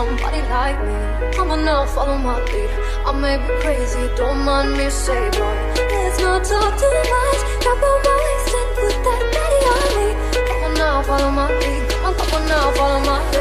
somebody like me. Come on now, follow my lead. I may be crazy, don't mind me, say boy. Let's not talk too much. Grab your waist and put that body on me. Come on now, follow my lead. Come on now, follow my lead.